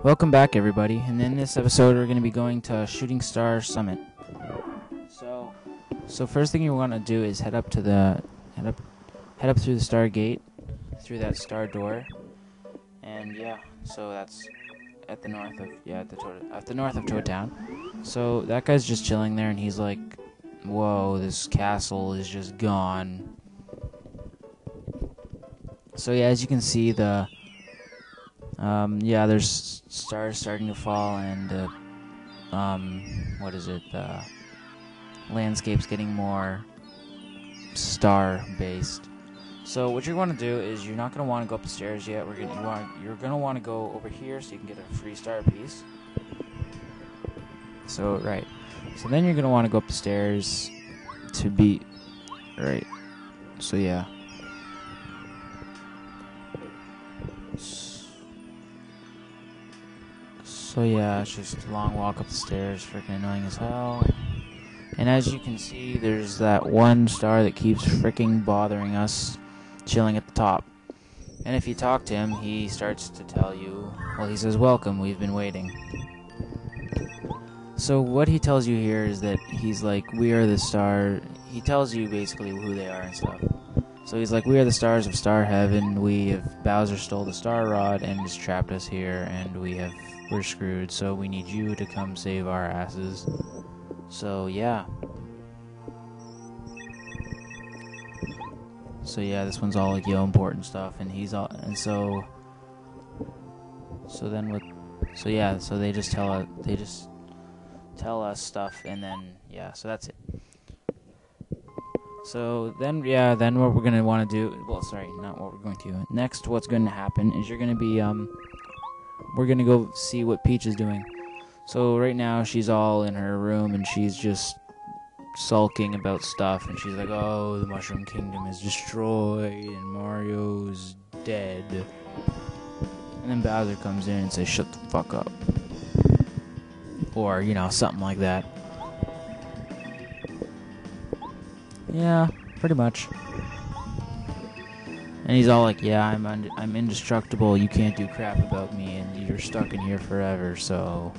Welcome back, everybody, and in this episode we're going to be going to Shooting Star Summit. So first thing you want to do is head up through the Star Gate, through that star door, and yeah, so that's at the north of Toad Town. So that guy's just chilling there, and he's like, "Whoa, this castle is just gone." So yeah, as you can see, there's stars starting to fall, and the landscape's getting more star-based. So what you're going to do is you're not going to want to go up the stairs yet. You're going to want to go over here so you can get a free star piece. So then you're going to want to go up the stairs to be right. So yeah. So yeah, it's just a long walk up the stairs, freaking annoying as hell. And as you can see, there's that one star that keeps freaking bothering us, chilling at the top. And if you talk to him, he starts to tell you, well, he says, "Welcome, we've been waiting." So what he tells you here is that he's like, "We are the star." He tells you basically who they are and stuff. So he's like, "We are the stars of Star Heaven. Bowser stole the Star Rod and has trapped us here, and we're screwed, so we need you to come save our asses." So yeah. This one's all like important stuff, and they just tell us stuff, and then so that's it. So then what we're gonna want to do, not what we're going to. Next, what's going to happen is you're gonna be we're gonna go see what Peach is doing. So right now she's all in her room and she's just sulking about stuff, and she's like, "Oh, the Mushroom Kingdom is destroyed and Mario's dead." And then Bowser comes in and says, "Shut the fuck up," or something like that. Yeah, pretty much. And he's all like, "Yeah, I'm indestructible. You can't do crap about me, and you're stuck in here forever. So,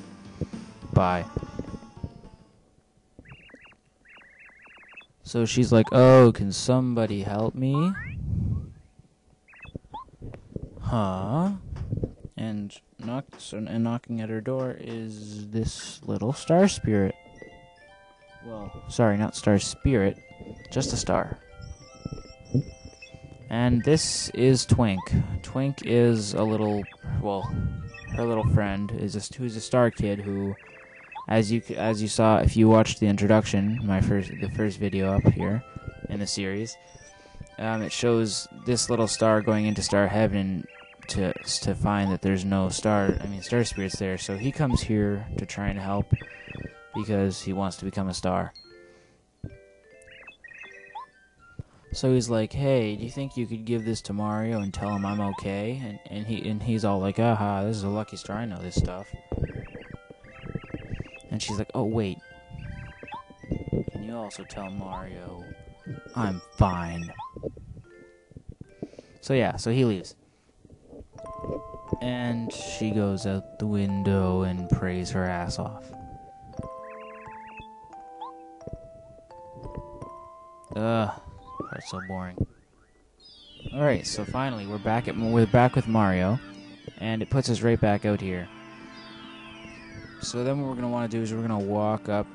bye." So she's like, "Oh, can somebody help me?" Huh? And knocking at her door is this little star spirit. Well, sorry, not star spirit, just a star. And this is Twink. Twink is her little friend who's a star kid who, as you saw if you watched the introduction, the first video up here in the series, it shows this little star going into Star Heaven to find that there's no star spirits there. So he comes here to try and help because he wants to become a star. So he's like, "Hey, do you think you could give this to Mario and tell him I'm okay?" And he's all like, "Aha, this is a lucky star. I know this stuff." And she's like, "Oh wait, can you also tell Mario I'm fine?" So he leaves, and she goes out the window and prays her ass off. That's so boring. Alright, so finally we're back with Mario, and it puts us right back out here. So then what we're gonna want to do is we're gonna walk up,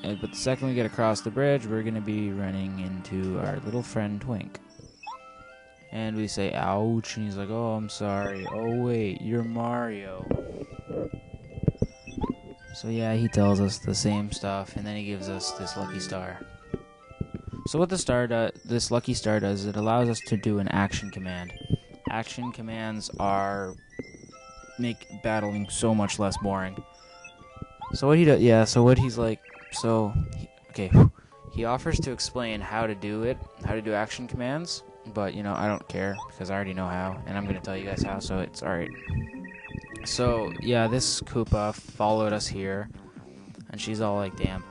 but the second we get across the bridge, we're gonna be running into our little friend Twink. And we say, "Ouch," and he's like, "Oh, I'm sorry. Oh wait, you're Mario." So yeah, he tells us the same stuff, and then he gives us this lucky star. So what this lucky star does, it allows us to do an action command. Action commands make battling so much less boring. So what he does, he offers to explain how to do action commands, but I don't care because I already know how, and I'm gonna tell you guys how, so it's alright. So yeah, this Koopa followed us here, and she's all like, "Damn."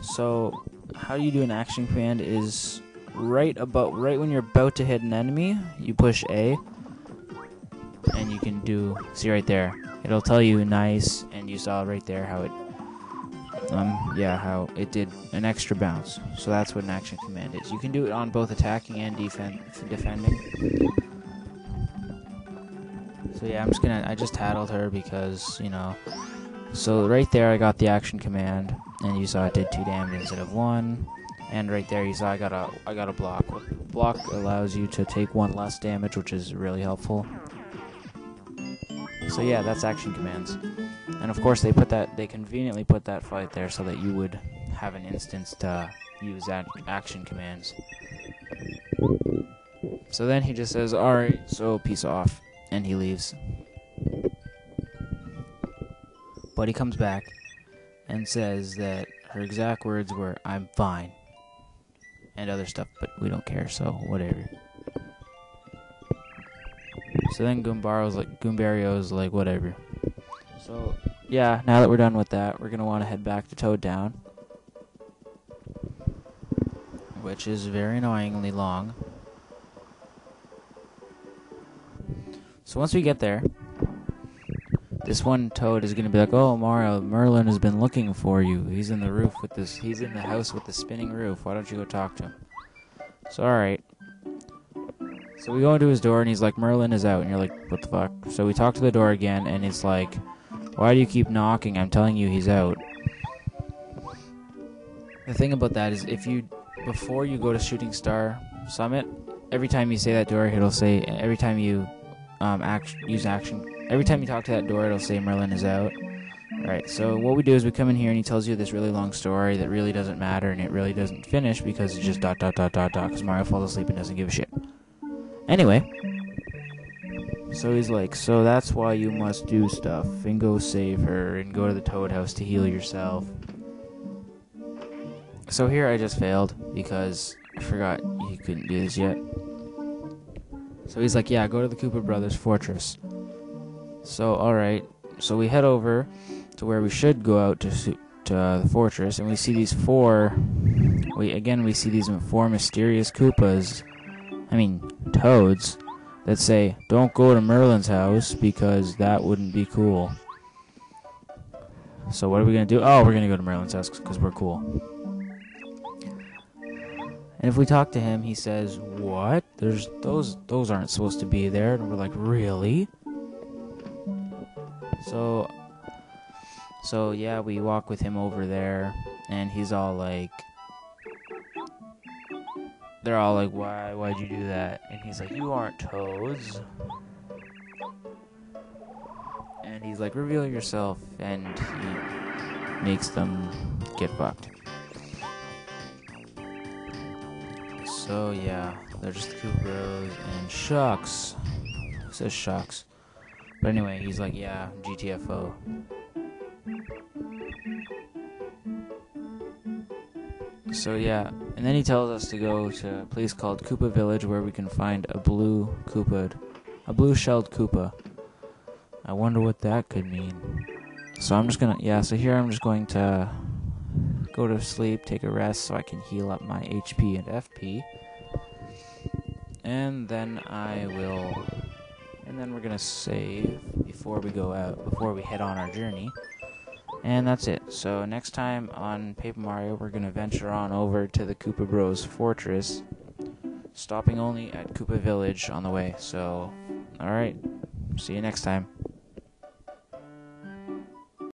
So how you do an action command is right when you're about to hit an enemy, you push A, and you can do, see right there, it'll tell you nice, and you saw right there how it, how it did an extra bounce. So that's what an action command is. You can do it on both attacking and defending. So yeah, I just tattled her because, so right there I got the action command, and you saw it did 2 damage instead of 1. And right there you saw I got a block. Block allows you to take 1 less damage, which is really helpful. So yeah, that's action commands. And of course they conveniently put that fight there so that you would have an instance to use that action commands. So then he just says, "Alright, so peace off," and he leaves. But he comes back and says that her exact words were, "I'm fine," and other stuff, but we don't care, so whatever. So then Goombario's like, whatever. So, yeah, now that we're done with that, we're going to want to head back to Toad Town, which is very annoyingly long. So once we get there, this one Toad is going to be like, "Oh, Mario, Merlin has been looking for you. He's in the house with the spinning roof. Why don't you go talk to him?" So, alright. So we go into his door, and he's like, "Merlin is out." And you're like, "What the fuck?" So we talk to the door again, and it's like, "Why do you keep knocking? I'm telling you he's out." The thing about that is, before you go to Shooting Star Summit, every time you say that door, it'll say, every time you every time you talk to that door, it'll say Merlin is out. Right, so what we do is we come in here and he tells you this really long story that really doesn't matter, and it really doesn't finish because it's just ... because Mario falls asleep and doesn't give a shit. Anyway, so he's like, "So that's why you must do stuff and go save her and go to the Toad House to heal yourself." So here I just failed because I forgot you couldn't do this yet. So he's like, "Yeah, go to the Koopa Brothers Fortress." So, alright. So we head over to where we should go out to the fortress, and we see these four mysterious Koopas, Toads, that say, "Don't go to Merlin's house because that wouldn't be cool." So what are we going to do? Oh, we're going to go to Merlin's house because we're cool. And if we talk to him, he says, "What? Those aren't supposed to be there." And we're like, "Really?" So yeah, we walk with him over there, and he's all like, they're all like, "Why'd you do that?" And he's like, "You aren't toads." And he's like, "Reveal yourself," and he makes them get fucked. So yeah, they're just the Koopas, and Shucks. It says Shucks. But anyway, he's like, "Yeah, GTFO." So yeah, and then he tells us to go to a place called Koopa Village where we can find a blue shelled Koopa. I wonder what that could mean. So I'm just going to go to sleep, take a rest so I can heal up my HP and FP. And then we're going to save before we head on our journey. And that's it. So next time on Paper Mario, we're going to venture on over to the Koopa Bros Fortress, stopping only at Koopa Village on the way. So, alright, see you next time.